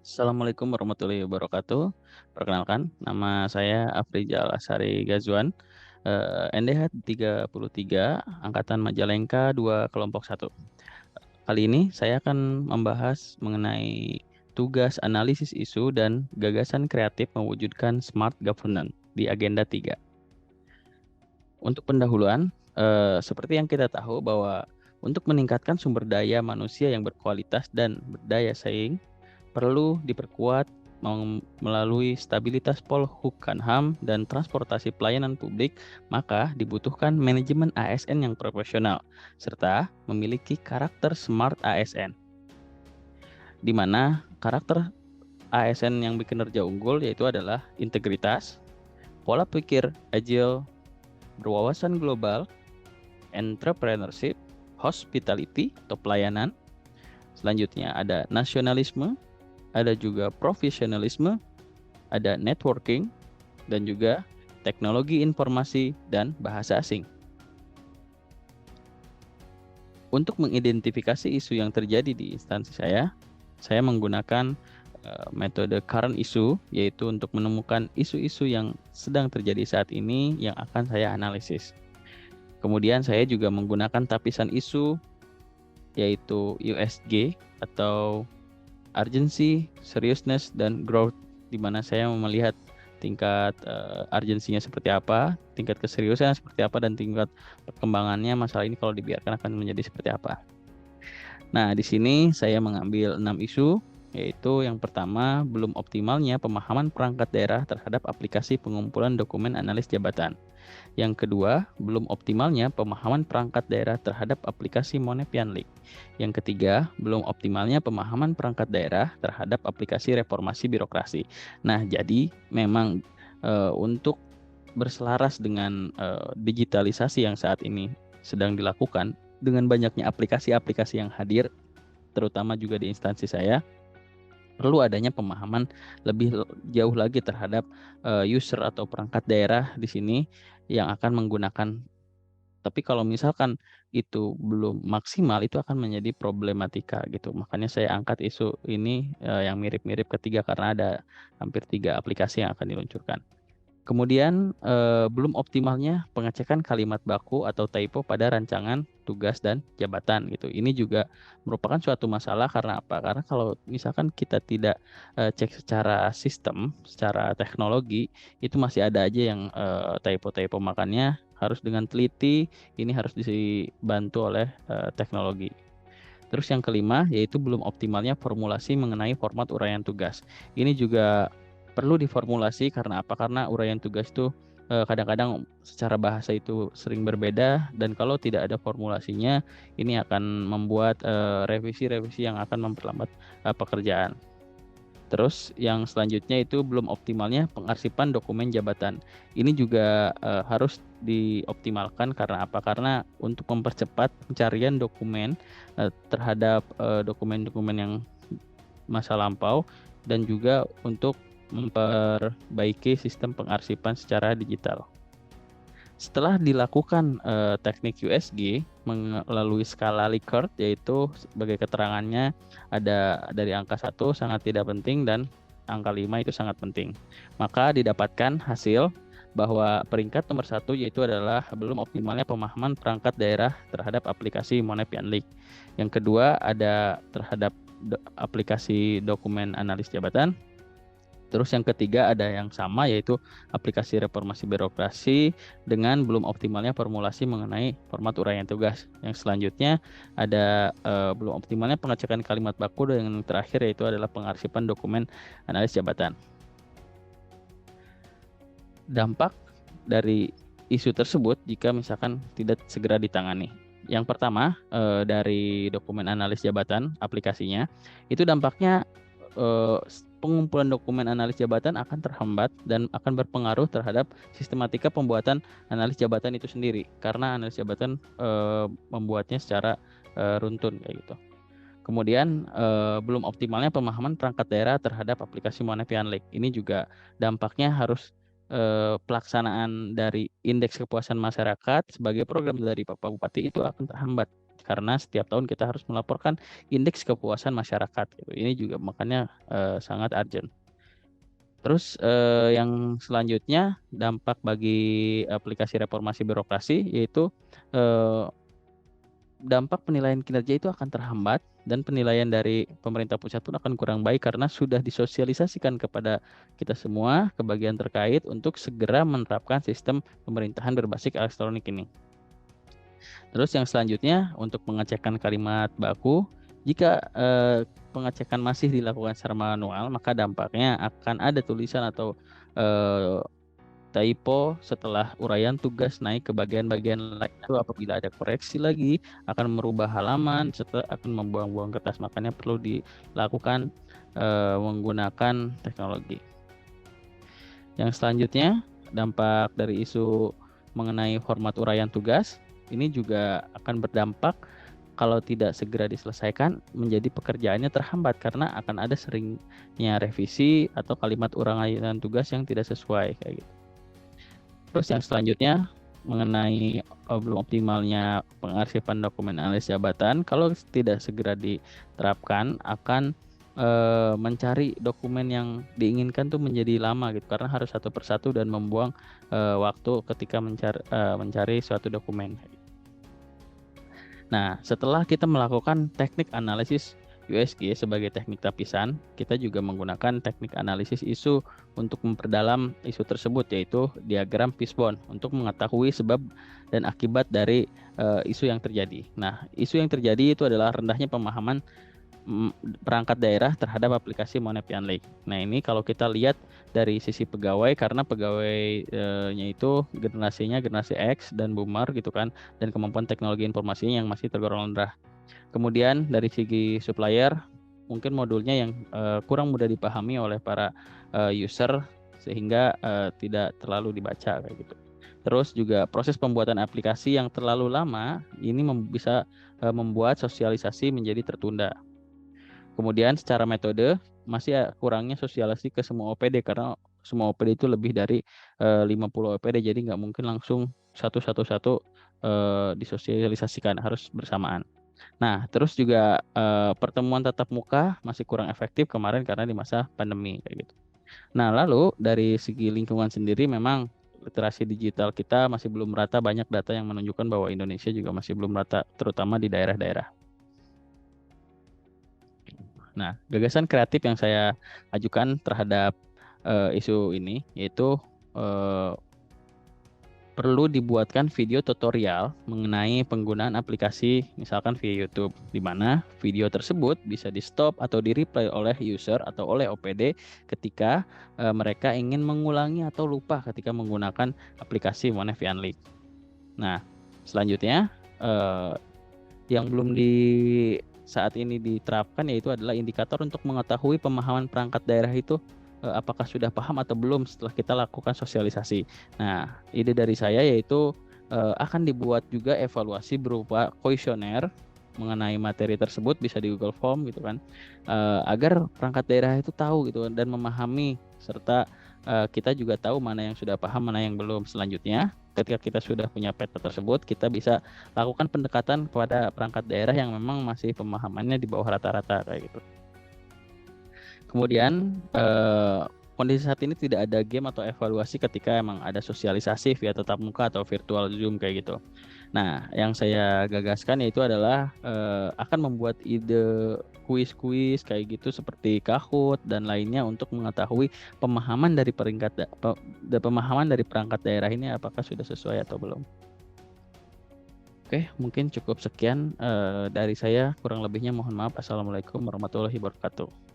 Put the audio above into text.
Assalamualaikum warahmatullahi wabarakatuh. Perkenalkan, nama saya Afrizal Asari Gazwan, NDH 33, Angkatan Majalengka 2 Kelompok 1. Kali ini saya akan membahas mengenai tugas analisis isu dan gagasan kreatif mewujudkan smart governance di Agenda 3. Untuk pendahuluan, seperti yang kita tahu bahwa untuk meningkatkan sumber daya manusia yang berkualitas dan berdaya saing, perlu diperkuat melalui stabilitas Polhukam dan transportasi pelayanan publik, maka dibutuhkan manajemen ASN yang profesional, serta memiliki karakter smart ASN, di mana karakter ASN yang berkinerja unggul yaitu adalah integritas, pola pikir agile, berwawasan global, entrepreneurship, hospitality atau pelayanan. Selanjutnya ada nasionalisme, ada juga profesionalisme, ada networking, dan juga teknologi informasi dan bahasa asing. Untuk mengidentifikasi isu yang terjadi di instansi saya menggunakan metode current issue, yaitu untuk menemukan isu-isu yang sedang terjadi saat ini yang akan saya analisis. Kemudian saya juga menggunakan tapisan isu, yaitu USG atau urgency, seriousness, dan growth, di mana saya melihat tingkat urgensinya seperti apa, tingkat keseriusan seperti apa, dan tingkat perkembangannya masalah ini kalau dibiarkan akan menjadi seperti apa. Nah, di sini saya mengambil 6 isu, yaitu yang pertama, belum optimalnya pemahaman perangkat daerah terhadap aplikasi pengumpulan dokumen analis jabatan. Yang kedua, belum optimalnya pemahaman perangkat daerah terhadap aplikasi Monepianlik. Yang ketiga, belum optimalnya pemahaman perangkat daerah terhadap aplikasi reformasi birokrasi. Nah, jadi memang untuk berselaras dengan digitalisasi yang saat ini sedang dilakukan, dengan banyaknya aplikasi-aplikasi yang hadir, terutama juga di instansi saya, perlu adanya pemahaman lebih jauh lagi terhadap user atau perangkat daerah di sini yang akan menggunakan. Tapi kalau misalkan itu belum maksimal, itu akan menjadi problematika gitu. Makanya saya angkat isu ini yang mirip-mirip ketiga, karena ada hampir 3 aplikasi yang akan diluncurkan. Kemudian belum optimalnya pengecekan kalimat baku atau typo pada rancangan tugas dan jabatan gitu. Ini juga merupakan suatu masalah karena apa? Karena kalau misalkan kita tidak cek secara sistem, secara teknologi, itu masih ada aja yang typo-typo, makanya harus dengan teliti, ini harus dibantu oleh teknologi. Terus yang kelima, yaitu belum optimalnya formulasi mengenai format uraian tugas. Ini juga perlu diformulasi karena apa? Karena uraian tugas itu kadang-kadang secara bahasa itu sering berbeda, dan kalau tidak ada formulasinya, ini akan membuat revisi-revisi yang akan memperlambat pekerjaan. Terus yang selanjutnya itu belum optimalnya pengarsipan dokumen jabatan. Ini juga harus dioptimalkan karena apa? Karena untuk mempercepat pencarian dokumen terhadap dokumen-dokumen yang masa lampau, dan juga untuk memperbaiki sistem pengarsipan secara digital. Setelah dilakukan teknik USG melalui skala Likert, yaitu sebagai keterangannya ada dari angka 1 sangat tidak penting dan angka 5 itu sangat penting. Maka didapatkan hasil bahwa peringkat nomor 1 yaitu adalah belum optimalnya pemahaman perangkat daerah terhadap aplikasi Monepianlik. Yang kedua ada terhadap aplikasi dokumen analis jabatan. Terus yang ketiga ada yang sama, yaitu aplikasi reformasi birokrasi dengan belum optimalnya formulasi mengenai format uraian tugas. Yang selanjutnya ada belum optimalnya pengecekan kalimat baku, dan yang terakhir yaitu adalah pengarsipan dokumen analis jabatan. Dampak dari isu tersebut jika misalkan tidak segera ditangani. Yang pertama, dari dokumen analis jabatan aplikasinya, itu dampaknya pengumpulan dokumen analis jabatan akan terhambat dan akan berpengaruh terhadap sistematika pembuatan analis jabatan itu sendiri, karena analis jabatan membuatnya secara runtun kayak gitu. Kemudian belum optimalnya pemahaman perangkat daerah terhadap aplikasi Monepianlik. Ini juga dampaknya harus pelaksanaan dari indeks kepuasan masyarakat sebagai program dari Bapak Bupati itu akan terhambat karena setiap tahun kita harus melaporkan indeks kepuasan masyarakat gitu. Ini juga makanya sangat urgent. Terus yang selanjutnya dampak bagi aplikasi reformasi birokrasi yaitu dampak penilaian kinerja itu akan terhambat dan penilaian dari pemerintah pusat pun akan kurang baik karena sudah disosialisasikan kepada kita semua ke bagian terkait untuk segera menerapkan sistem pemerintahan berbasis elektronik ini. Terus yang selanjutnya untuk pengecekan kalimat baku, jika pengecekan masih dilakukan secara manual, maka dampaknya akan ada tulisan atau typo setelah uraian tugas naik ke bagian-bagian lain. Itu apabila ada koreksi lagi akan merubah halaman serta akan membuang-buang kertas, makanya perlu dilakukan menggunakan teknologi. Yang selanjutnya dampak dari isu mengenai format uraian tugas ini juga akan berdampak kalau tidak segera diselesaikan menjadi pekerjaannya terhambat karena akan ada seringnya revisi atau kalimat uraian tugas yang tidak sesuai kayak gitu. Terus yang selanjutnya mengenai belum optimalnya pengarsipan dokumen analis jabatan, kalau tidak segera diterapkan akan mencari dokumen yang diinginkan tuh menjadi lama gitu karena harus satu persatu dan membuang waktu ketika mencari suatu dokumen. Nah, setelah kita melakukan teknik analisis USG sebagai teknik tapisan, kita juga menggunakan teknik analisis isu untuk memperdalam isu tersebut, yaitu diagram fishbone untuk mengetahui sebab dan akibat dari isu yang terjadi. Nah, isu yang terjadi itu adalah rendahnya pemahaman perangkat daerah terhadap aplikasi Monepian Lake. Nah, ini kalau kita lihat dari sisi pegawai, karena pegawainya itu generasi X dan boomer gitu kan, dan kemampuan teknologi informasinya yang masih tergolong rendah. Kemudian dari segi supplier, mungkin modulnya yang kurang mudah dipahami oleh para user sehingga tidak terlalu dibaca kayak gitu. Terus juga proses pembuatan aplikasi yang terlalu lama ini bisa membuat sosialisasi menjadi tertunda. Kemudian secara metode masih kurangnya sosialisasi ke semua OPD karena semua OPD itu lebih dari 50 OPD, jadi nggak mungkin langsung satu disosialisasikan, harus bersamaan. Nah, terus juga pertemuan tatap muka masih kurang efektif kemarin karena di masa pandemi kayak gitu. Nah, lalu dari segi lingkungan sendiri memang literasi digital kita masih belum merata, banyak data yang menunjukkan bahwa Indonesia juga masih belum merata terutama di daerah-daerah. Nah, gagasan kreatif yang saya ajukan terhadap isu ini yaitu perlu dibuatkan video tutorial mengenai penggunaan aplikasi misalkan via YouTube, di mana video tersebut bisa di-stop atau di-replay oleh user atau oleh OPD ketika mereka ingin mengulangi atau lupa ketika menggunakan aplikasi Monepian Lake. Nah, selanjutnya yang belum saat ini diterapkan yaitu adalah indikator untuk mengetahui pemahaman perangkat daerah itu apakah sudah paham atau belum setelah kita lakukan sosialisasi. Nah, ide dari saya yaitu akan dibuat juga evaluasi berupa kuesioner mengenai materi tersebut, bisa di Google Form gitu kan, agar perangkat daerah itu tahu gitu dan memahami, serta kita juga tahu mana yang sudah paham, mana yang belum. Selanjutnya, ketika kita sudah punya peta tersebut, kita bisa lakukan pendekatan kepada perangkat daerah yang memang masih pemahamannya di bawah rata-rata kayak gitu. Kemudian kondisi saat ini tidak ada game atau evaluasi ketika emang ada sosialisasi via tatap muka atau virtual Zoom kayak gitu. Nah, yang saya gagaskan yaitu adalah akan membuat ide kuis-kuis kayak gitu seperti Kahoot dan lainnya untuk mengetahui pemahaman dari pemahaman dari perangkat daerah ini apakah sudah sesuai atau belum. Oke, mungkin cukup sekian dari saya. Kurang lebihnya mohon maaf. Assalamualaikum warahmatullahi wabarakatuh.